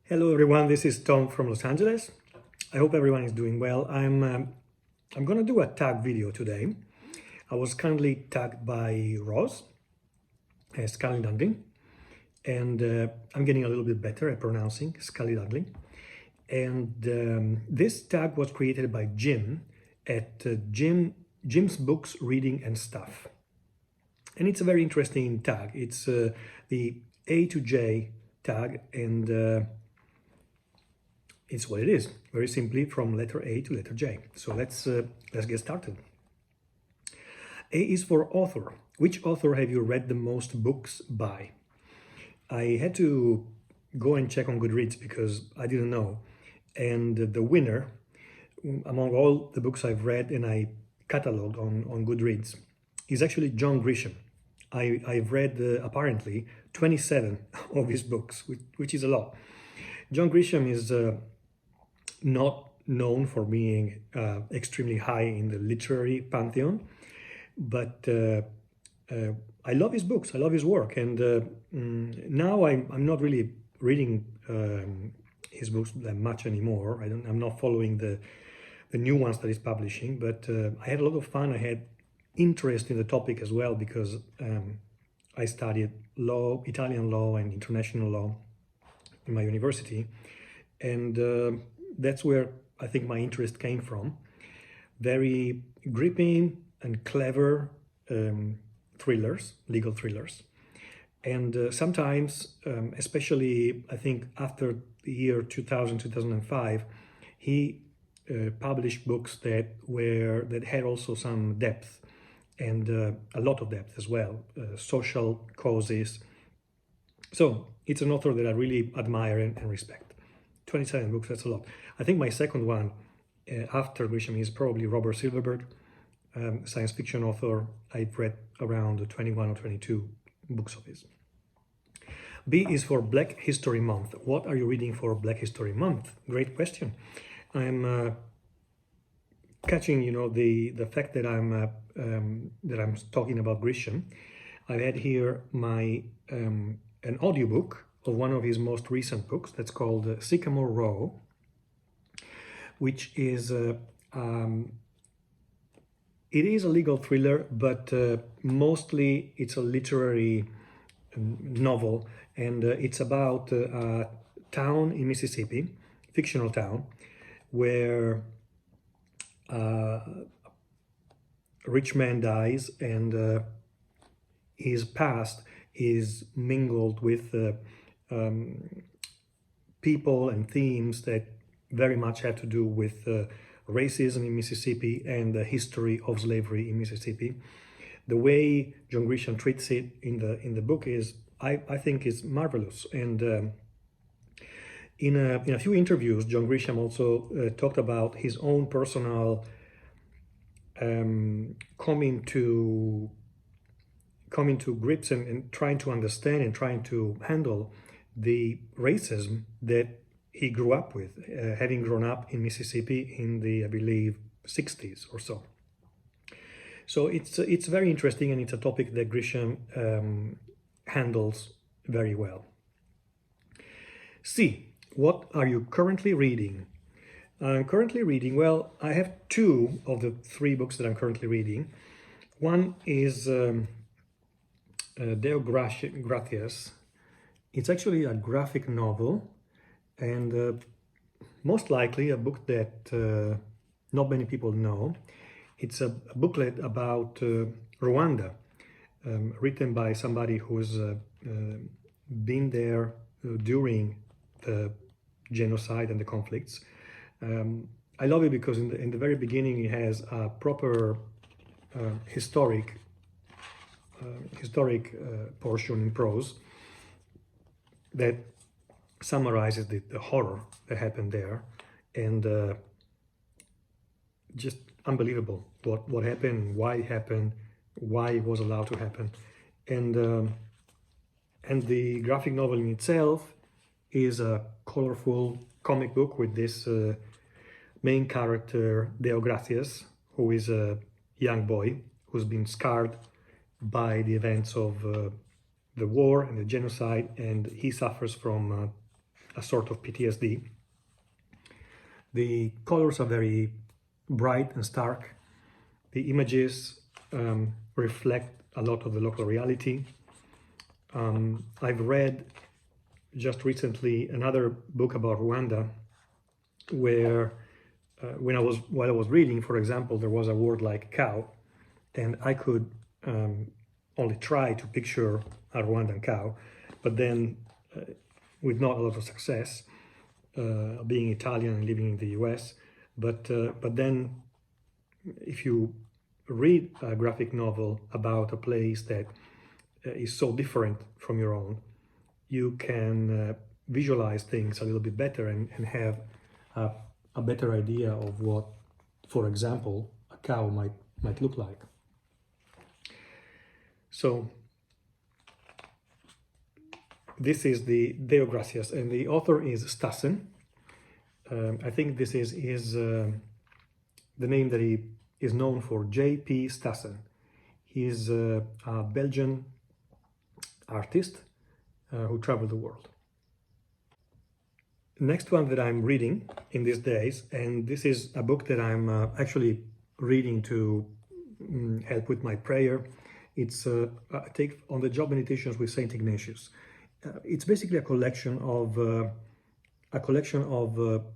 Hello everyone, this is Tom from Los Angeles. I hope everyone is doing well. I'm gonna do a tag video today. I was kindly tagged by Ross, Scully Dudley, and I'm getting a little bit better at pronouncing Scully Dudley. And this tag was created by Jim at Jim's Books, Reading and Stuff. And it's a very interesting tag. It's the A to J tag, and it's what it is, very simply from letter A to letter J. So let's get started. A is for author. Which author have you read the most books by? I had to go and check on Goodreads because I didn't know. And the winner, among all the books I've read and I cataloged on Goodreads, is actually John Grisham. I've read, apparently, 27 of his books, which is a lot. John Grisham is not known for being extremely high in the literary pantheon, but I love his books, I love his work, and now I'm not really reading his books that much anymore. I'm not following the new ones that he's publishing, but I had a lot of fun. I had interest in the topic as well because I studied law, Italian law and international law in my university, and that's where I think my interest came from. Very gripping and clever thrillers, legal thrillers. And sometimes, especially I think after the year 2000, 2005, he published books that had also some depth and a lot of depth as well, social causes. So it's an author that I really admire and respect. 27 books, that's a lot. I think my second one after Grisham is probably Robert Silverberg, science fiction author. I've read around 21 or 22 books of his. B is for Black History Month. What are you reading for Black History Month? Great question. I'm catching, the fact that I'm talking about Grisham. I had here an audiobook of one of his most recent books that's called Sycamore Row, which is it is a legal thriller, but mostly it's a literary novel, and it's about a town in Mississippi, fictional town, where a rich man dies and his past is mingled with people and themes that very much have to do with racism in Mississippi and the history of slavery in Mississippi. The way John Grisham treats it in the book is, I think, is marvelous. And in a few interviews, John Grisham also talked about his own personal coming to grips and trying to understand and trying to handle the racism that he grew up with, having grown up in Mississippi in the, I believe, 60s or so. So it's very interesting, and it's a topic that Grisham handles very well. C, what are you currently reading? I'm currently reading, well, I have two of the three books that I'm currently reading. One is Deo Gratias. It's actually a graphic novel, and most likely a book that not many people know. It's a booklet about Rwanda, written by somebody who's been there during the genocide and the conflicts. I love it because in the very beginning it has a proper historic portion in prose that summarizes the horror that happened there, and just unbelievable what happened, why it happened, why it was allowed to happen, and the graphic novel in itself is a colorful comic book with this main character Deo Gratias, who is a young boy who's been scarred by the events of the war and the genocide, and he suffers from a sort of PTSD. The colors are very bright and stark. The images reflect a lot of the local reality. I've read just recently another book about Rwanda where while I was reading, for example, there was a word like cow, and I could only try to picture a Rwandan cow, but then with not a lot of success, being Italian and living in the US. But then if you read a graphic novel about a place that is so different from your own, you can visualize things a little bit better and have a better idea of what, for example, a cow might look like. So this is the Deo Gracias, and the author is Stassen. I think this is the name that he is known for, J.P. Stassen. He's a Belgian artist who traveled the world. Next one that I'm reading in these days, and this is a book that I'm actually reading to help with my prayer. It's Take on the Job Meditations with Saint Ignatius. It's basically a collection of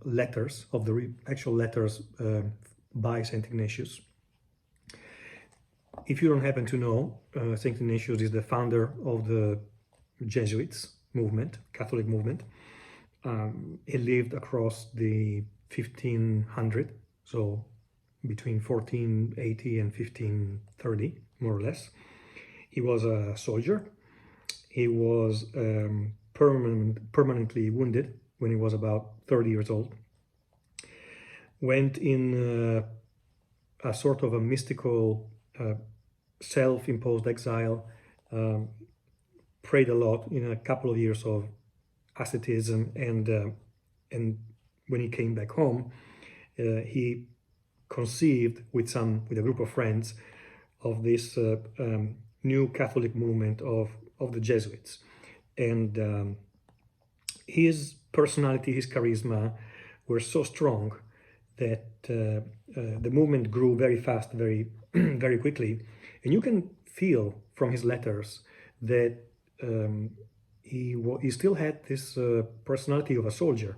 letters, of the actual letters by Saint Ignatius. If you don't happen to know, Saint Ignatius is the founder of the Jesuits movement, Catholic movement. He lived across the 1500, so between 1480 and 1530, more or less. He was a soldier. He was permanently wounded when he was about 30 years old. Went in a sort of a mystical, self-imposed exile, prayed a lot in a couple of years of asceticism, and when he came back home, he conceived with a group of friends of this new Catholic movement of the Jesuits, and his personality, his charisma were so strong that the movement grew very fast, very very quickly, and you can feel from his letters that he still had this personality of a soldier,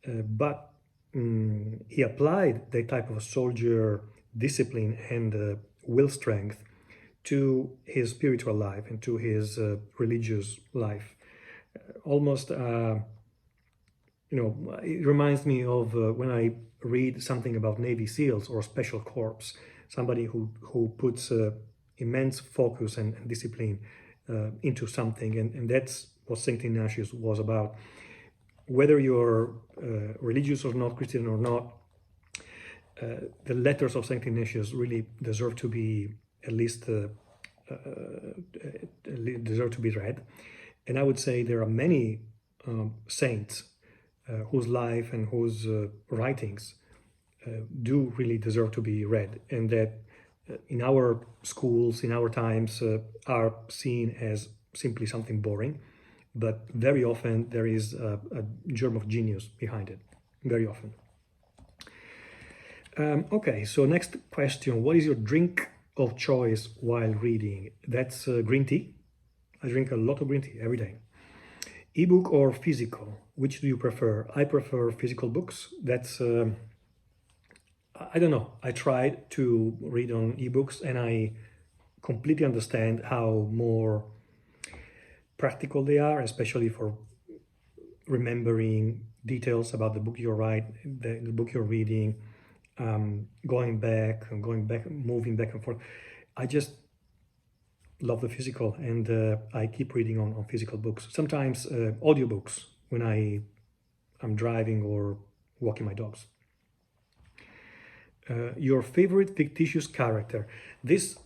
but he applied that type of soldier discipline and will strength to his spiritual life and to his religious life. Almost, it reminds me of when I read something about Navy SEALs or Special Corps, somebody who puts immense focus and discipline into something, and that's what Saint Ignatius was about. Whether you're religious or not, Christian or not, the letters of Saint Ignatius really deserve to be at least deserve to be read. And I would say there are many saints whose life and whose writings do really deserve to be read, and that in our schools, in our times, are seen as simply something boring, but very often there is a germ of genius behind it, very often. Okay, so next question, what is your drink of choice while reading? That's green tea. I drink a lot of green tea every day. Ebook or physical, which do you prefer? I prefer physical books. That's I don't know, I tried to read on ebooks and I completely understand how more practical they are, especially for remembering details about the book you're writing, the book you're reading, going back, moving back and forth. I just love the physical, and I keep reading on physical books. Sometimes audiobooks when I'm driving or walking my dogs. Your favorite fictitious character. This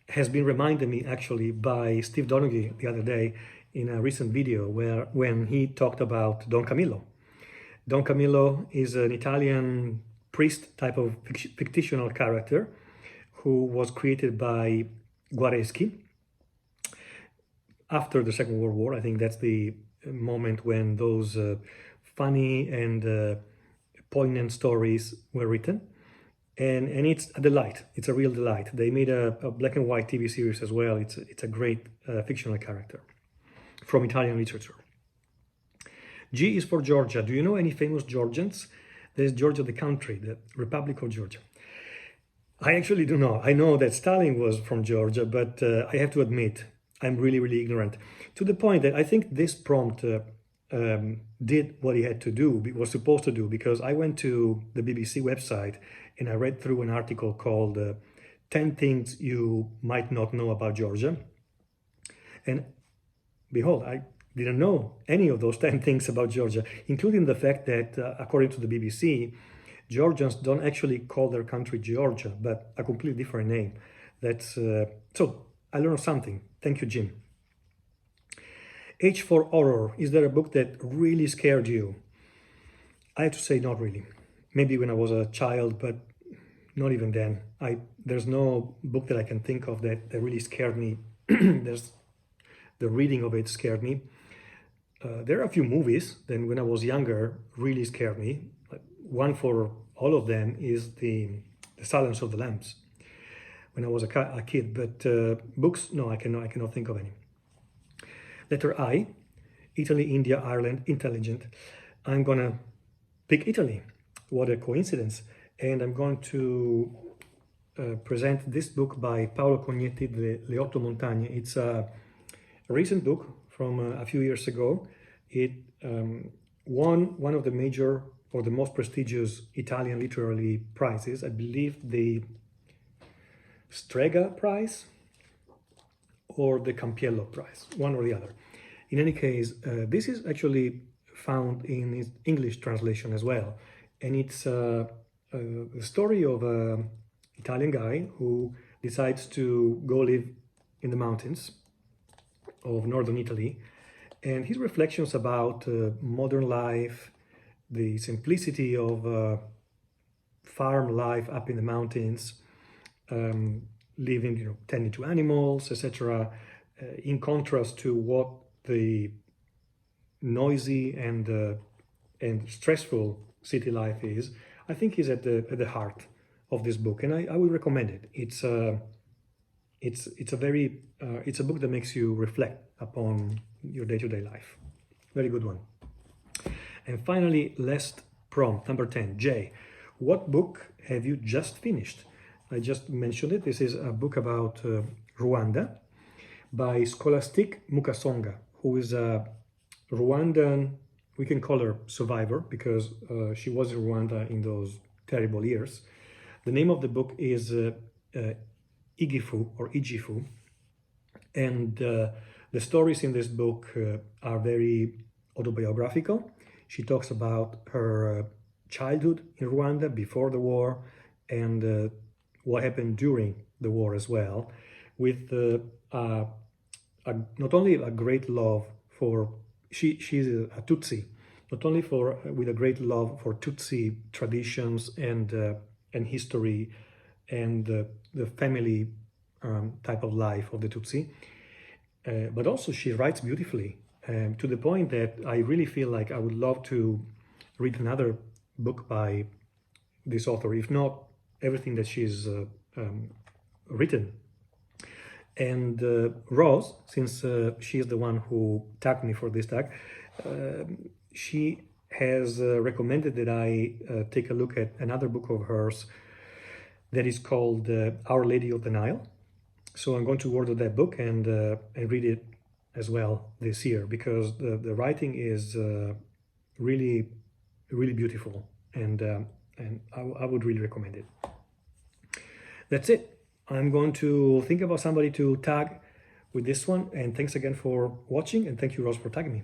has been reminded me actually by Steve Donaghy the other day in a recent video when he talked about Don Camillo. Don Camillo is an Italian priest type of fictional character who was created by Guareschi after the Second World War. I think that's the moment when those funny and poignant stories were written. And it's a delight. It's a real delight. They made a black and white TV series as well. It's a great fictional character from Italian literature. G is for Georgia. Do you know any famous Georgians? There's Georgia, the country, the Republic of Georgia. I actually do not. I know that Stalin was from Georgia, but I have to admit, I'm really, really ignorant. To the point that I think this prompt did what he had to do, was supposed to do, because I went to the BBC website and I read through an article called 10 Things You Might Not Know About Georgia. And behold, I didn't know any of those 10 things about Georgia, including the fact that, according to the BBC, Georgians don't actually call their country Georgia, but a completely different name. That's so I learned something. Thank you, Jim. H for horror. Is there a book that really scared you? I have to say not really. Maybe when I was a child, but not even then. There's no book that I can think of that really scared me. The reading of it scared me. There are a few movies that when I was younger really scared me. One for all of them is the Silence of the Lambs when I was a kid, but books, no, I cannot think of any. Letter I, Italy, India, Ireland, intelligent. I'm gonna pick Italy. What a coincidence. And I'm going to present this book by Paolo Cognetti, Le Otto Montagne. It's a recent book from a few years ago. It won one of the major or the most prestigious Italian literary prizes. I believe the Strega Prize or the Campiello Prize, one or the other. In any case, this is actually found in its English translation as well. And it's the story of an Italian guy who decides to go live in the mountains of northern Italy, and his reflections about modern life, the simplicity of farm life up in the mountains, living, tending to animals, etc., in contrast to what the noisy and stressful city life is. I think is at the heart of this book, and I would recommend it. It's a book that makes you reflect upon your day-to-day life. Very good one. And finally, last prompt, number 10, J. What book have you just finished? I just mentioned it. This is a book about Rwanda by Scholastic Mukasonga, who is a Rwandan, we can call her survivor because she was in Rwanda in those terrible years. The name of the book is Igifu or Ijifu, and the stories in this book are very autobiographical. She talks about her childhood in Rwanda before the war and what happened during the war as well, with not only a great love for, she's a Tutsi, not only with a great love for Tutsi traditions and history and the family type of life of the Tutsi, but also she writes beautifully, to the point that I really feel like I would love to read another book by this author, if not everything that she's written. And Rose, since she is the one who tagged me for this tag, she has recommended that I take a look at another book of hers that is called Our Lady of the Nile. So I'm going to order that book and read it as well this year, because the writing is really, really beautiful, and I would really recommend it. That's it. I'm going to think about somebody to tag with this one, and thanks again for watching, and thank you, Rose, for tagging me.